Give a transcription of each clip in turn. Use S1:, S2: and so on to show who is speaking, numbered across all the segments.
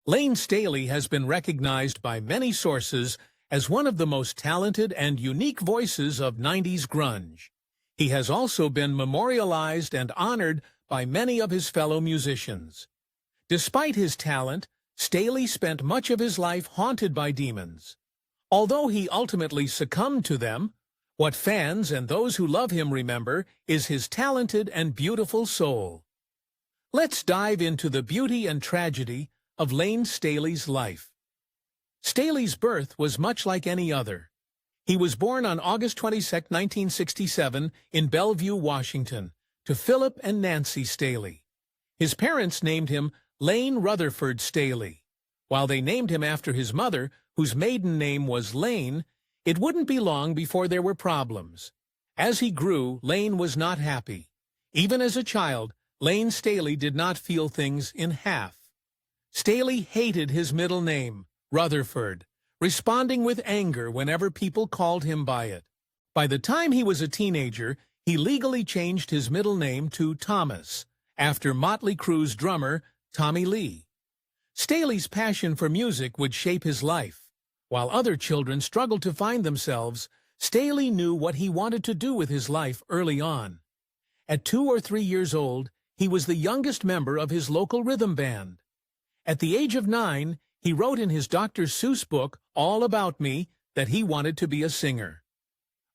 S1: Layne Staley has been recognized by many sources as one of the most talented and unique voices of 90s grunge. He has also been memorialized and honored by many of his fellow musicians. Despite his talent, Staley spent much of his life haunted by demons. Although he ultimately succumbed to them, what fans and those who love him remember is his talented and beautiful soul. Let's dive into the beauty and tragedy of Layne Staley's life. Staley's birth was much like any other. He was born on August 22, 1967, in Bellevue, Washington, to Philip and Nancy Staley. His parents named him Layne Rutherford Staley. While they named him after his mother, whose maiden name was Layne, it wouldn't be long before there were problems. As he grew, Layne was not happy. Even as a child, Layne Staley did not feel things in half. Staley hated his middle name, Rutherford, responding with anger whenever people called him by it. By the time he was a teenager, he legally changed his middle name to Thomas, after Motley Crue's drummer Tommy Lee. Staley's passion for music would shape his life. While other children struggled to find themselves, Staley knew what he wanted to do with his life early on. At 2 or 3 years old, he was the youngest member of his local rhythm band. At the age of 9, he wrote in his Dr. Seuss book, All About Me, that he wanted to be a singer.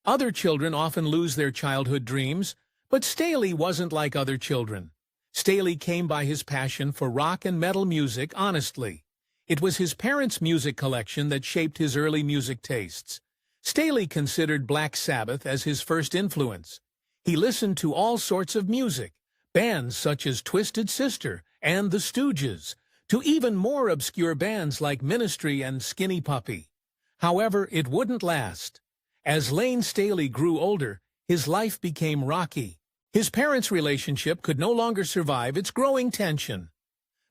S1: Other children often lose their childhood dreams, but Staley wasn't like other children. Staley came by his passion for rock and metal music honestly. It was his parents' music collection that shaped his early music tastes. Staley considered Black Sabbath as his first influence. He listened to all sorts of music, bands such as Twisted Sister and the Stooges, to even more obscure bands like Ministry and Skinny Puppy. However, it wouldn't last. As Layne Staley grew older, his life became rocky. His parents' relationship could no longer survive its growing tension.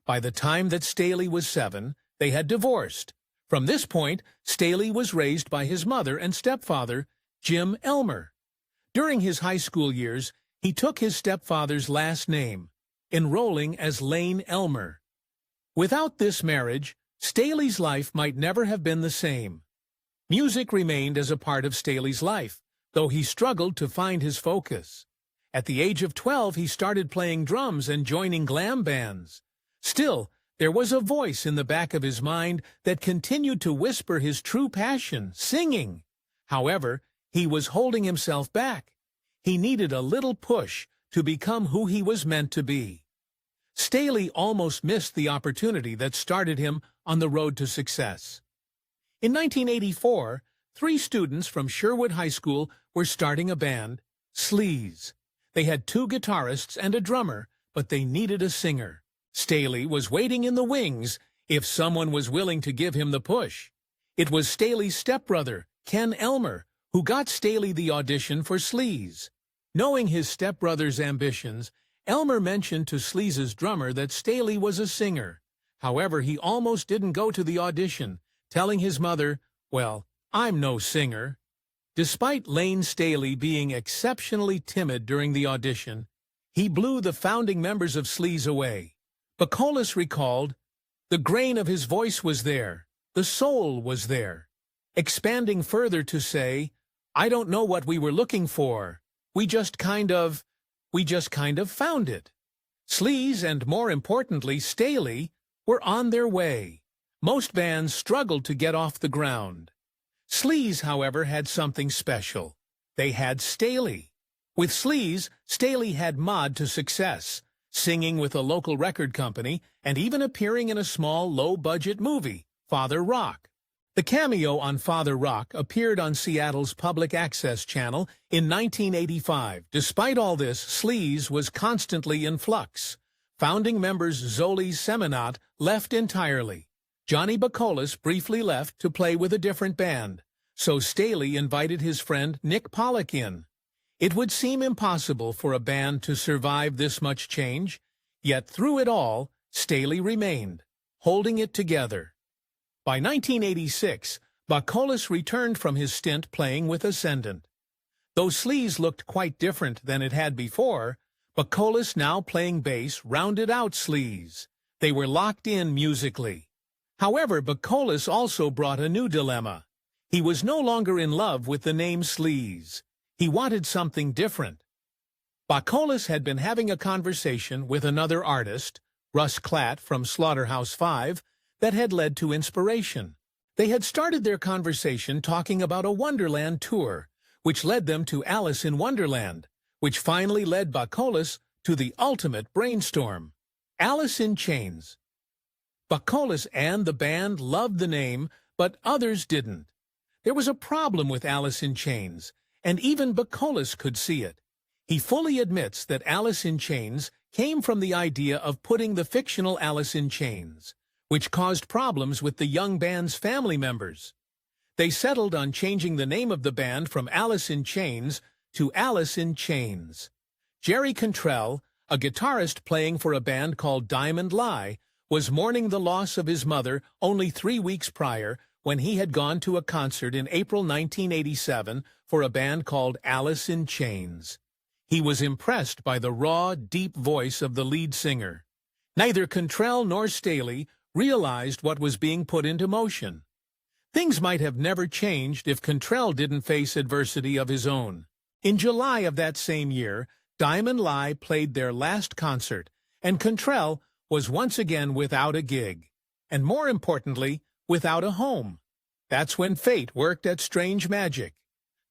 S1: By the time that Staley was 7, they had divorced. From this point, Staley was raised by his mother and stepfather, Jim Elmer. During his high school years, he took his stepfather's last name, enrolling as Layne Elmer. Without this marriage, Staley's life might never have been the same. Music remained as a part of Staley's life, though he struggled to find his focus. At the age of 12, he started playing drums and joining glam bands. Still, there was a voice in the back of his mind that continued to whisper his true passion, singing. However, he was holding himself back. He needed a little push to become who he was meant to be. Staley almost missed the opportunity that started him on the road to success. In 1984, 3 students from Sherwood High School were starting a band, Sleaze. They had 2 guitarists and a drummer, but they needed a singer. Staley was waiting in the wings if someone was willing to give him the push. It was Staley's stepbrother, Ken Elmer, who got Staley the audition for Sleaze. Knowing his stepbrother's ambitions, Elmer mentioned to Sleaze's drummer that Staley was a singer. However, he almost didn't go to the audition, telling his mother, "Well, I'm no singer." Despite Layne Staley being exceptionally timid during the audition, he blew the founding members of Sleaze away. Bacolis recalled, "The grain of his voice was there, the soul was there," expanding further to say, "I don't know what we were looking for. We just kind of found it." Sleaze, and more importantly, Staley, were on their way. Most bands struggled to get off the ground. Sleaze, however, had something special. They had Staley. With Sleaze, Staley had mod to success, singing with a local record company and even appearing in a small, low-budget movie, Father Rock. The cameo on Father Rock appeared on Seattle's public access channel in 1985. Despite all this, Sleaze was constantly in flux. Founding members Zoli Seminat left entirely. Johnny Bacolis briefly left to play with a different band, so Staley invited his friend Nick Pollock in. It would seem impossible for a band to survive this much change, yet through it all, Staley remained, holding it together. By 1986, Bacolis returned from his stint playing with Ascendant. Though Sleaze looked quite different than it had before, Bacolis, now playing bass, rounded out Sleaze. They were locked in musically. However, Bacolis also brought a new dilemma. He was no longer in love with the name Sleaze. He wanted something different. Bacolis had been having a conversation with another artist, Russ Klatt from Slaughterhouse-5, that had led to inspiration. They had started their conversation talking about a Wonderland tour, which led them to Alice in Wonderland, which finally led Bacolis to the ultimate brainstorm, Alice in Chains. Bacolis and the band loved the name, but others didn't. There was a problem with Alice in Chains, and even Bacolis could see it. He fully admits that Alice in Chains came from the idea of putting the fictional Alice in Chains, which caused problems with the young band's family members. They settled on changing the name of the band from Alice in Chains to Alice in Chains. Jerry Cantrell, a guitarist playing for a band called Diamond Lie, was mourning the loss of his mother only 3 weeks prior when he had gone to a concert in April 1987 for a band called Alice in Chains. He was impressed by the raw, deep voice of the lead singer. Neither Cantrell nor Staley realized what was being put into motion. Things might have never changed if Cantrell didn't face adversity of his own. In July of that same year, Diamond Lie played their last concert, and Cantrell was once again without a gig, and more importantly, without a home. That's when fate worked at strange magic.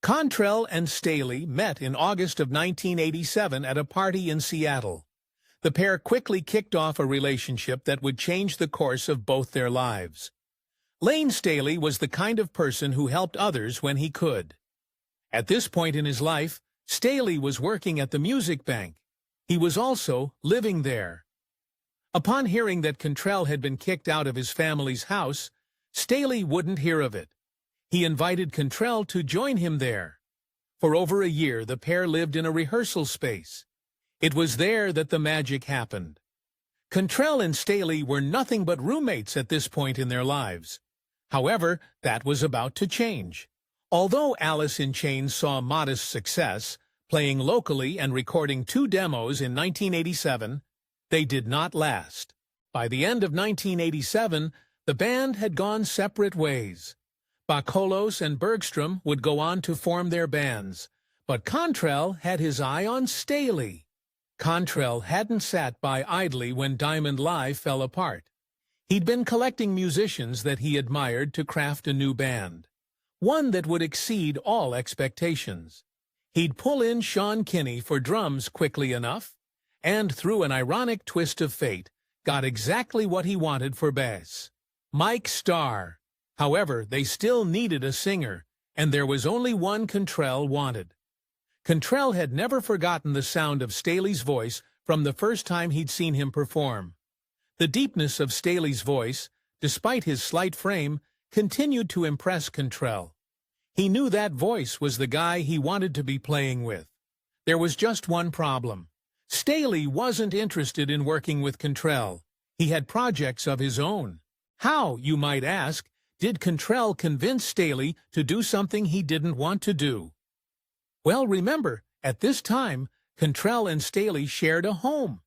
S1: Cantrell and Staley met in August of 1987 at a party in Seattle. The pair quickly kicked off a relationship that would change the course of both their lives. Layne Staley was the kind of person who helped others when he could. At this point in his life, Staley was working at the Music Bank. He was also living there. Upon hearing that Cantrell had been kicked out of his family's house, Staley wouldn't hear of it. He invited Cantrell to join him there. For over a year, the pair lived in a rehearsal space. It was there that the magic happened. Cantrell and Staley were nothing but roommates at this point in their lives. However, that was about to change. Although Alice in Chains saw modest success, playing locally and recording 2 demos in 1987, they did not last. By the end of 1987, the band had gone separate ways. Bacolis and Bergstrom would go on to form their bands, but Cantrell had his eye on Staley. Cantrell hadn't sat by idly when Diamond Lie fell apart. He'd been collecting musicians that he admired to craft a new band, one that would exceed all expectations. He'd pull in Sean Kinney for drums quickly enough, and through an ironic twist of fate, got exactly what he wanted for bass: Mike Starr. However, they still needed a singer, and there was only one Cantrell wanted. Cantrell had never forgotten the sound of Staley's voice from the first time he'd seen him perform. The deepness of Staley's voice, despite his slight frame, continued to impress Cantrell. He knew that voice was the guy he wanted to be playing with. There was just one problem. Staley wasn't interested in working with Cantrell. He had projects of his own. How, you might ask, did Cantrell convince Staley to do something he didn't want to do? Well, remember, at this time, Cantrell and Staley shared a home.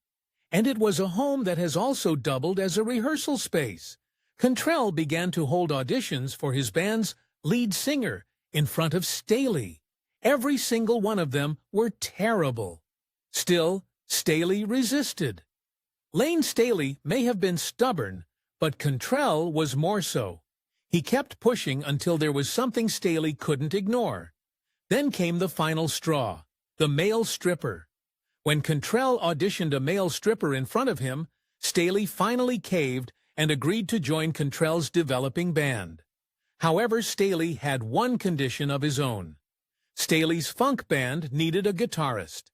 S1: And it was a home that has also doubled as a rehearsal space. Cantrell began to hold auditions for his band's lead singer in front of Staley. Every single one of them were terrible. Still, Staley resisted. Layne Staley may have been stubborn, but Cantrell was more so. He kept pushing until there was something Staley couldn't ignore. Then came the final straw, the male stripper. When Cantrell auditioned a male stripper in front of him, Staley finally caved and agreed to join Cantrell's developing band. However, Staley had one condition of his own. Staley's funk band needed a guitarist.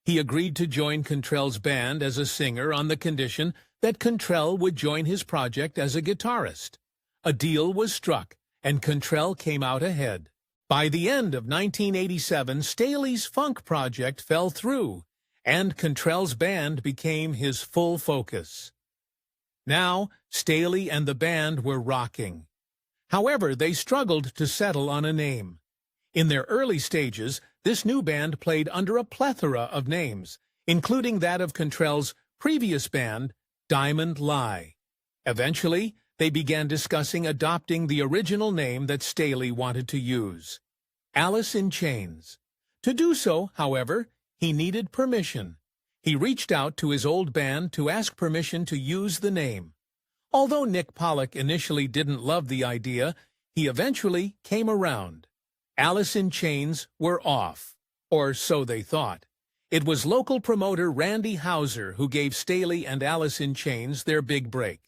S1: He agreed to join Cantrell's band as a singer on the condition that Cantrell would join his project as a guitarist. A deal was struck, and Cantrell came out ahead. By the end of 1987, Staley's funk project fell through, and Cantrell's band became his full focus. Now, Staley and the band were rocking. However, they struggled to settle on a name. In their early stages, this new band played under a plethora of names, including that of Cantrell's previous band, Diamond Lie. Eventually, they began discussing adopting the original name that Staley wanted to use, Alice in Chains. To do so, however, he needed permission. He reached out to his old band to ask permission to use the name. Although Nick Pollock initially didn't love the idea, he eventually came around. Alice in Chains were off, or so they thought. It was local promoter Randy Houser who gave Staley and Alice in Chains their big break.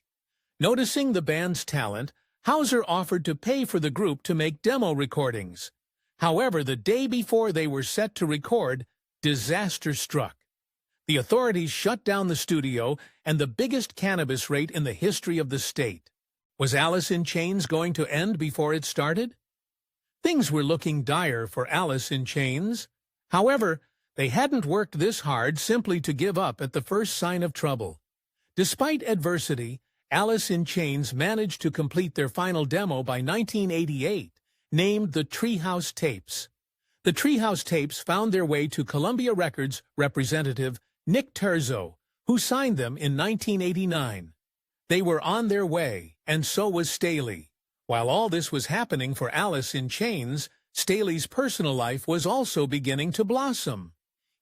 S1: Noticing the band's talent, Houser offered to pay for the group to make demo recordings. However, the day before they were set to record, disaster struck. The authorities shut down the studio and the biggest cannabis rate in the history of the state. Was Alice in Chains going to end before it started? Things were looking dire for Alice in Chains. However, they hadn't worked this hard simply to give up at the first sign of trouble. Despite adversity, Alice in Chains managed to complete their final demo by 1988, named the Treehouse Tapes. The Treehouse Tapes found their way to Columbia Records representative Nick Terzo, who signed them in 1989. They were on their way, and so was Staley. While all this was happening for Alice in Chains, Staley's personal life was also beginning to blossom.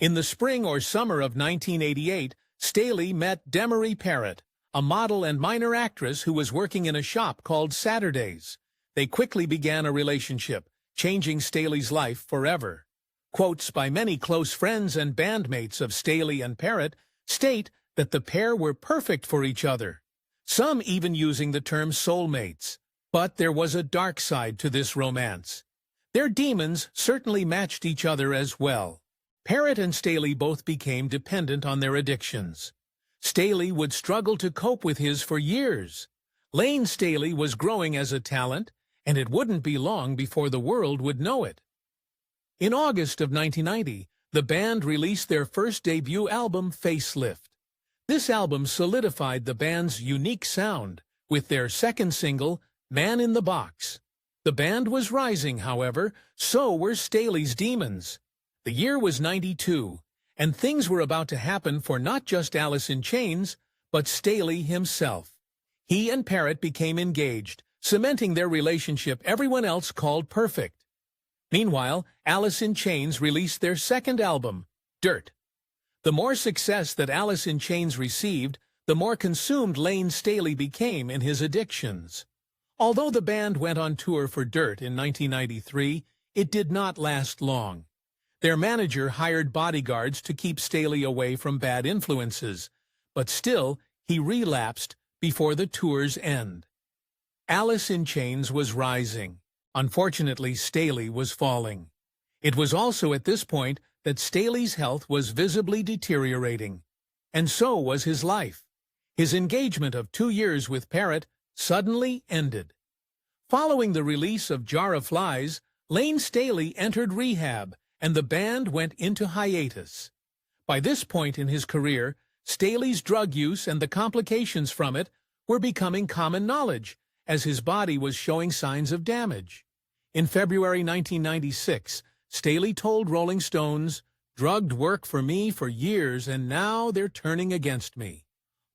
S1: In the spring or summer of 1988, Staley met Demery Parrot, a model and minor actress who was working in a shop called Saturdays. They quickly began a relationship, changing Staley's life forever. Quotes by many close friends and bandmates of Staley and Parrot state that the pair were perfect for each other, some even using the term soulmates. But there was a dark side to this romance. Their demons certainly matched each other as well. Parrot and Staley both became dependent on their addictions. Staley would struggle to cope with his for years. Layne Staley was growing as a talent, and it wouldn't be long before the world would know it. In August of 1990, the band released their first debut album, Facelift. This album solidified the band's unique sound with their second single, Man in the Box. The band was rising, however, so were Staley's demons. The year was '92, and things were about to happen for not just Alice in Chains, but Staley himself. He and Parrot became engaged, cementing their relationship everyone else called perfect. Meanwhile, Alice in Chains released their second album, Dirt. The more success that Alice in Chains received, the more consumed Layne Staley became in his addictions. Although the band went on tour for Dirt in 1993, it did not last long. Their manager hired bodyguards to keep Staley away from bad influences, but still, he relapsed before the tour's end. Alice in Chains was rising. Unfortunately, Staley was falling. It was also at this point that Staley's health was visibly deteriorating. And so was his life. His engagement of 2 years with Parrot suddenly ended. Following the release of Jar of Flies, Layne Staley entered rehab, and the band went into hiatus. By this point in his career, Staley's drug use and the complications from it were becoming common knowledge, as his body was showing signs of damage. In February 1996, Staley told Rolling Stones, "Drugged work for me for years, and now they're turning against me."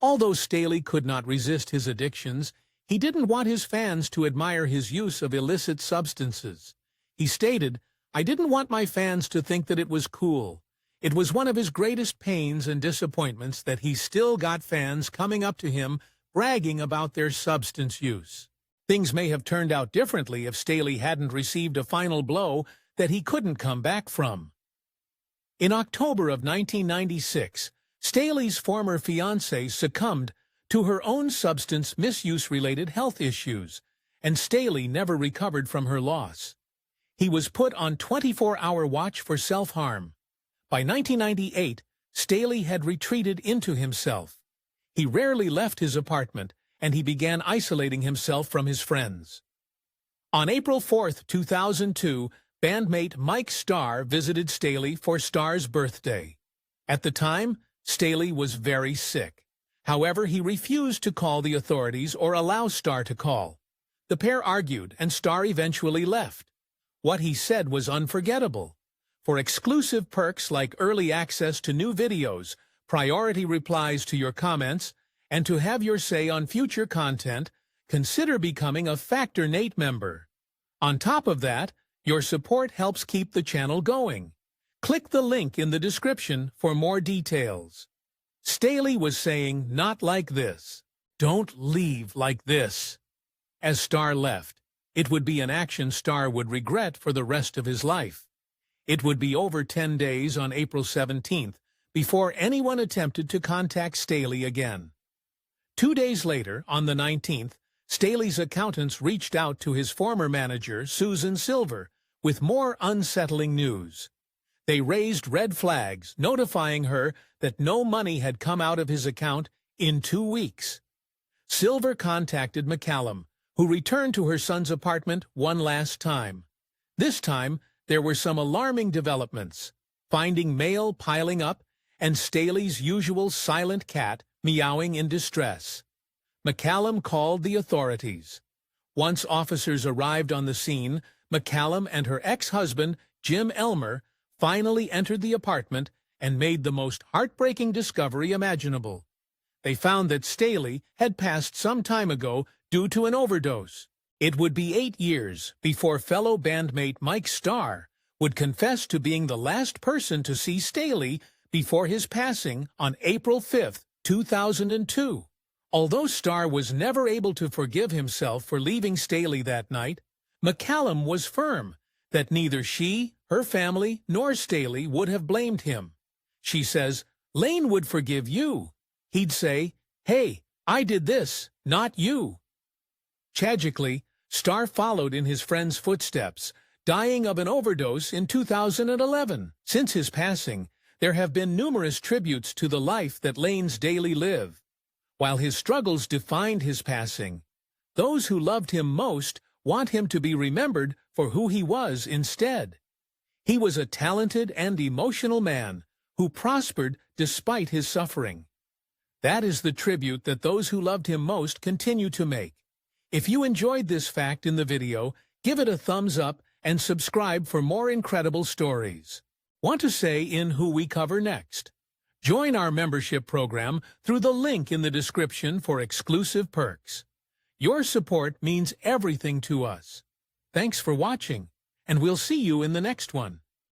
S1: Although Staley could not resist his addictions, he didn't want his fans to admire his use of illicit substances. He stated, "I didn't want my fans to think that it was cool." It was one of his greatest pains and disappointments that he still got fans coming up to him bragging about their substance use. Things may have turned out differently if Staley hadn't received a final blow that he couldn't come back from. In October of 1996, Staley's former fiancée succumbed to her own substance misuse-related health issues, and Staley never recovered from her loss. He was put on 24-hour watch for self-harm. By 1998, Staley had retreated into himself. He rarely left his apartment, and he began isolating himself from his friends. On April 4, 2002, bandmate Mike Starr visited Staley for Starr's birthday. At the time, Staley was very sick. However, he refused to call the authorities or allow Starr to call. The pair argued, and Starr eventually left. What he said was unforgettable. For exclusive perks like early access to new videos, priority replies to your comments, and to have your say on future content, consider becoming a Factor Nate member. On top of that, your support helps keep the channel going. Click the link in the description for more details. Staley was saying, "Not like this. Don't leave like this." As Star left, it would be an action Star would regret for the rest of his life. It would be over 10 days on April 17th before anyone attempted to contact Staley again. 2 days later, on the 19th, Staley's accountants reached out to his former manager, Susan Silver, with more unsettling news. They raised red flags, notifying her that no money had come out of his account in 2 weeks. Silver contacted McCallum, who returned to her son's apartment one last time. This time, there were some alarming developments, finding mail piling up and Staley's usual silent cat meowing in distress. McCallum called the authorities. Once officers arrived on the scene, McCallum and her ex-husband, Jim Elmer, finally entered the apartment and made the most heartbreaking discovery imaginable. They found that Staley had passed some time ago due to an overdose. It would be 8 years before fellow bandmate Mike Starr would confess to being the last person to see Staley before his passing on April 5, 2002. Although Starr was never able to forgive himself for leaving Staley that night, McCallum was firm that neither she, her family, nor Staley would have blamed him. She says, "Layne would forgive you. He'd say, 'Hey, I did this, not you.'" Tragically, Starr followed in his friend's footsteps, dying of an overdose in 2011. Since his passing, there have been numerous tributes to the life that Layne's daily lived. While his struggles defined his passing, those who loved him most want him to be remembered for who he was instead. He was a talented and emotional man who prospered despite his suffering. That is the tribute that those who loved him most continue to make. If you enjoyed this fact in the video, give it a thumbs up and subscribe for more incredible stories. Want to say in who we cover next? Join our membership program through the link in the description for exclusive perks. Your support means everything to us. Thanks for watching, and we'll see you in the next one.